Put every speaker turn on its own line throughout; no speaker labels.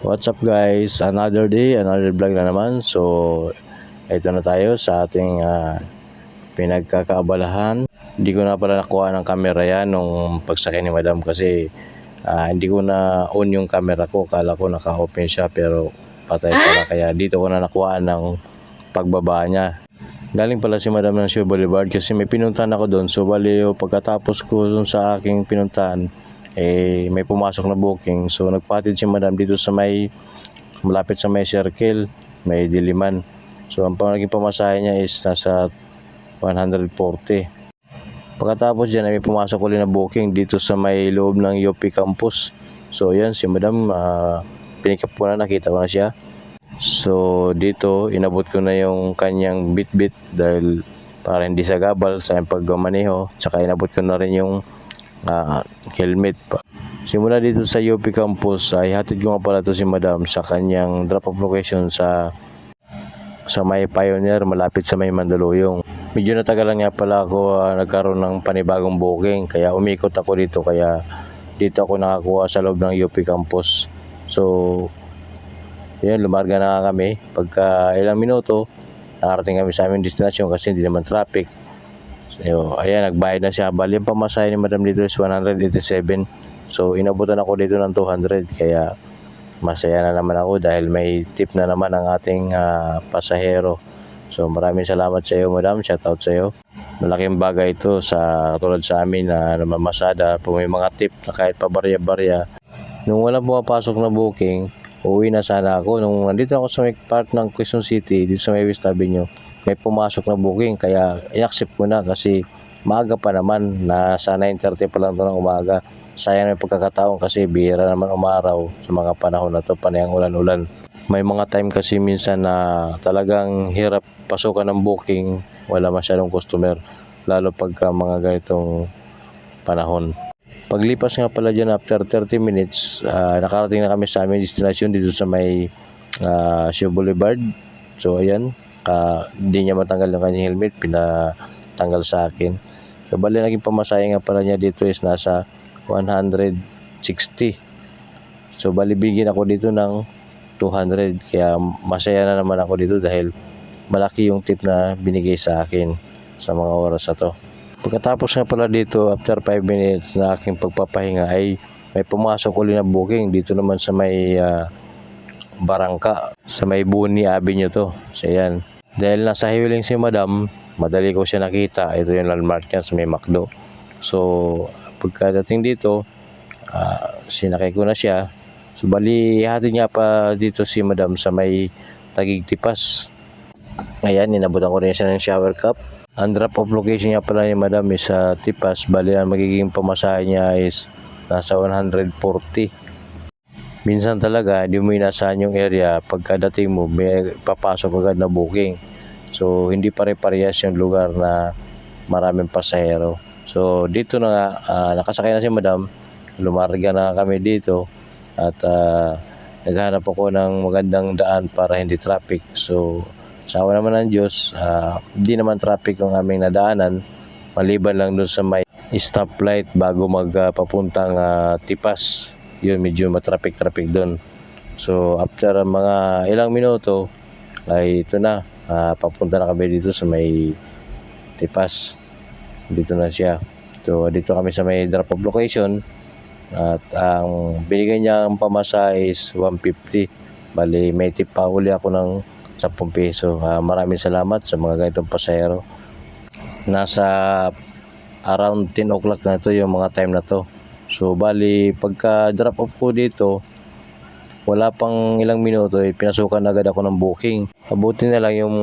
What's up guys? Another day, another vlog na naman. So, ito na tayo sa ating pinagkakaabalahan. Hindi ko na pala nakuha ng camera yan nung pagsakay ni Madam kasi hindi ko na on yung camera ko. Kala ko naka-open siya pero patay pala. Kaya dito ko na nakuha ng pagbaba niya. Galing pala si Madam ng Shaw Boulevard kasi may pinuntahan ako doon. So, bali pagkatapos ko doon sa aking pinuntahan, may pumasok na booking. So nagpatid si Madam dito sa malapit sa may circle, may Diliman. So ang naging pamasahe niya is nasa 140. Pagkatapos dyan may pumasok ulit na booking dito sa may loob ng UP campus. So yan si Madam, pinikap ko na, nakita ko na siya. So dito inabot ko na yung kanyang bit-bit dahil para hindi sa gabal sa pagmaneho. Tsaka inabot ko na rin yung helmet pa. Simula dito sa UP campus ay hatid ko nga pala to si Madam sa kanyang drop-off location sa may Pioneer malapit sa may Mandaluyong. Medyo natagalan nga pala ako nagkaroon ng panibagong booking kaya umikot ako dito, kaya dito ako nakakuha sa loob ng UP campus. So yan, lumarga na kami. Pagka ilang minuto nakarating kami sa aming destination kasi hindi naman traffic. So, ayan, nagbayad na siya. Bali, yung pamasahe ni Madam dito is 187. So, inabutan ako dito ng 200. Kaya, masaya na naman ako dahil may tip na naman ang ating pasahero. So, maraming salamat sa iyo, Madam. Shout out sa iyo. Malaking bagay ito sa katulad sa amin na namamasada. Kung may mga tip na kahit pa barya-barya. Nung walang pumapasok na booking, uwi na sana ako. Nung nandito ako sa may part ng Quezon City, dito sa may West Avenue, may pumasok na booking kaya i-accept ko na kasi maaga pa naman, nasa 9:30 pa lang ito ng umaga. Sayang yung pagkakataon kasi bihira naman umaraw sa mga panahon na ito, panayang ulan-ulan. May mga time kasi minsan na talagang hirap pasukan ng booking, wala masyadong customer, lalo pagka mga ganitong panahon. Paglipas nga pala dyan after 30 minutes, nakarating na kami sa aming destination dito sa may Shaw Boulevard. So ayan, hindi niya matanggal yung kanyang helmet, pinatanggal sa akin. So bali naging pamasahe nga pala niya dito is nasa 160. So bali bigyan ako dito ng 200, kaya masaya na naman ako dito dahil malaki yung tip na binigay sa akin sa mga oras na to. Pagkatapos nga pala dito, after 5 minutes na aking pagpapahinga ay may pumasok ulit na booking dito naman sa may Barangka, sa may Buni Avenue to. So yan, dahil nasa highway si Madam, madali ko siya nakita. Ito yung landmark niya sa may McDo. So pagkadating dito, sinakay ko na siya. So bali hatid nga pa dito si Madam sa may Taguig Tipas. Ayan, inabutan ko rin siya ng shower cup. Ang drop-off location niya pala ni Madam is sa Tipas. Bali ang magiging pamasahe niya is nasa 140. Minsan talaga hindi mo inasahan yung area, pagkadating mo may papasok agad na booking. So hindi pare-parehas yung lugar na maraming pasahero. So dito na nga, nakasakay na si Madam, lumarga na kami dito at naghanap ako ng magandang daan para hindi traffic. So sa awa naman ng Diyos, hindi naman traffic yung aming nadaanan, maliban lang doon sa may stoplight bago magpapuntang Tipas. Yun, medyo matraffic doon. So after mga ilang minuto ay ito na, papunta na kami dito sa may Tipas. Dito na siya. So dito kami sa may drop-off location at ang binigay niya ang pamasahe is 150. Bali may tip pa uli ako ng 10 peso. Maraming salamat sa mga ganitong pasahero. Nasa around 10 o'clock na ito yung mga time na to. So bali pagka drop off ko dito, wala pang ilang minuto pinasukan agad ako ng booking. Mabuti na lang yung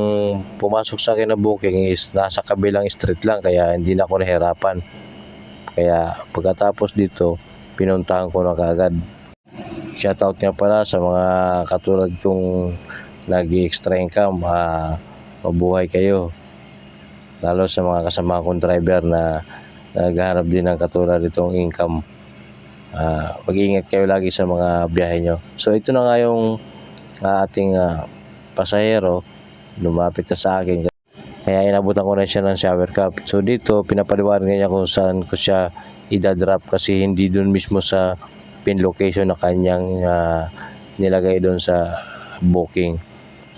pumasok sa akin na booking is nasa kabilang street lang, kaya hindi na ako nahirapan. Kaya pagkatapos dito, pinuntahan ko na kaagad. Shoutout nga pala sa mga katulad kong nag-extra income, mabuhay kayo. Lalo sa mga kasama kong driver na naghahanap din ng katulad itong income. Mag-iingat kayo lagi sa mga biyahe nyo. So ito na nga yung ating pasahero, lumapit na sa akin. Kaya inabutan ko na siya ng shower cup. So dito pinapaliwanag niya kung saan ko siya idadrop kasi hindi dun mismo sa pin location na kanyang nilagay doon sa booking.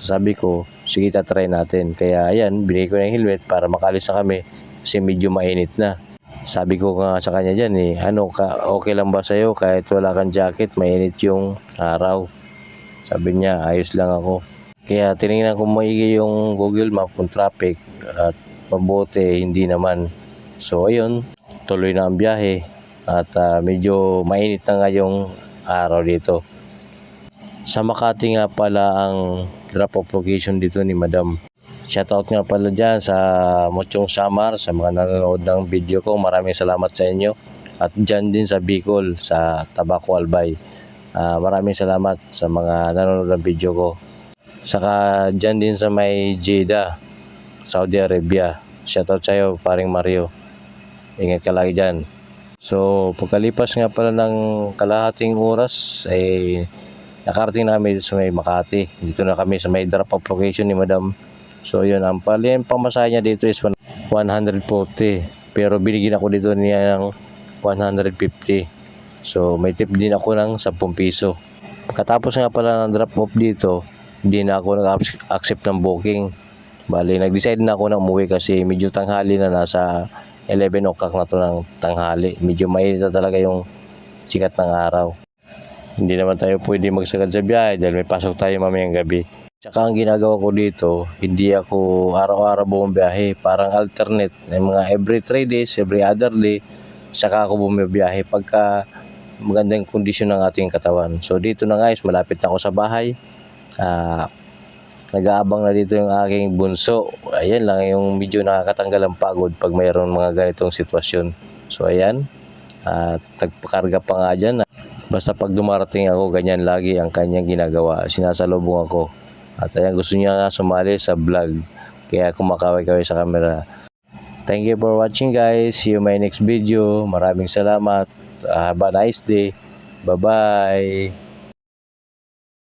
Sabi ko, sige tatry natin. Kaya ayan, binigay ko na yung helmet para makalis na kami kasi medyo mainit na. Sabi ko nga sa kanya dyan okay lang ba sa'yo kahit wala kang jacket, mainit yung araw. Sabi niya, ayos lang ako. Kaya tinignan ko maigi yung Google Map kung traffic at mabuti, hindi naman. So ayun, tuloy na ang biyahe at medyo mainit na nga yung araw dito. Sa Makati nga pala ang drop-off location dito ni Madam. Shoutout nga pala dyan sa Mochong Samar, sa mga nanonood ng video ko. Maraming salamat sa inyo. At dyan din sa Bicol, sa Tabaco Albay. Maraming salamat sa mga nanonood ng video ko. Saka dyan din sa may Jeddah, Saudi Arabia. Shoutout sa iyo, paring Mario. Ingat ka lagi dyan. So, pagkalipas nga pala ng kalahating oras, nakarating namin sa may Makati. Dito na kami sa may drop-off location ni Madam. So yun, ang pamasahe niya dito is 140. Pero binigyan ako dito niya ng 150. So may tip din ako ng 10 piso. Pagkatapos nga pala ng drop-off dito, hindi na ako nag-accept ng booking. Bali, nag-decide na ako na umuwi kasi medyo tanghali na, nasa 11 o'clock na to ng tanghali. Medyo mainit na talaga yung sikat ng araw. Hindi naman tayo pwede magsagad sa biyahe dahil may pasok tayo mamayang gabi. Tsaka ang ginagawa ko dito, hindi ako araw-araw bumibiyahe. Parang alternate. May mga every 3 days, every other day, saka ako bumibiyahe pagka maganda yung kondisyon ng ating katawan. So dito na guys, malapit na ako sa bahay. Nag-aabang na dito yung aking bunso. Ayan lang yung medyo nakakatanggal ang pagod pag mayroon mga ganitong sitwasyon. So ayan, tagpakarga pa nga dyan. Basta pag dumarating ako, ganyan lagi ang kanyang ginagawa. Sinasalubong ako. At ayan, gusto niya nga sumali sa vlog. Kaya kumakaway-kaway sa camera. Thank you for watching guys. See you in my next video. Maraming salamat. Have a nice day. Bye-bye.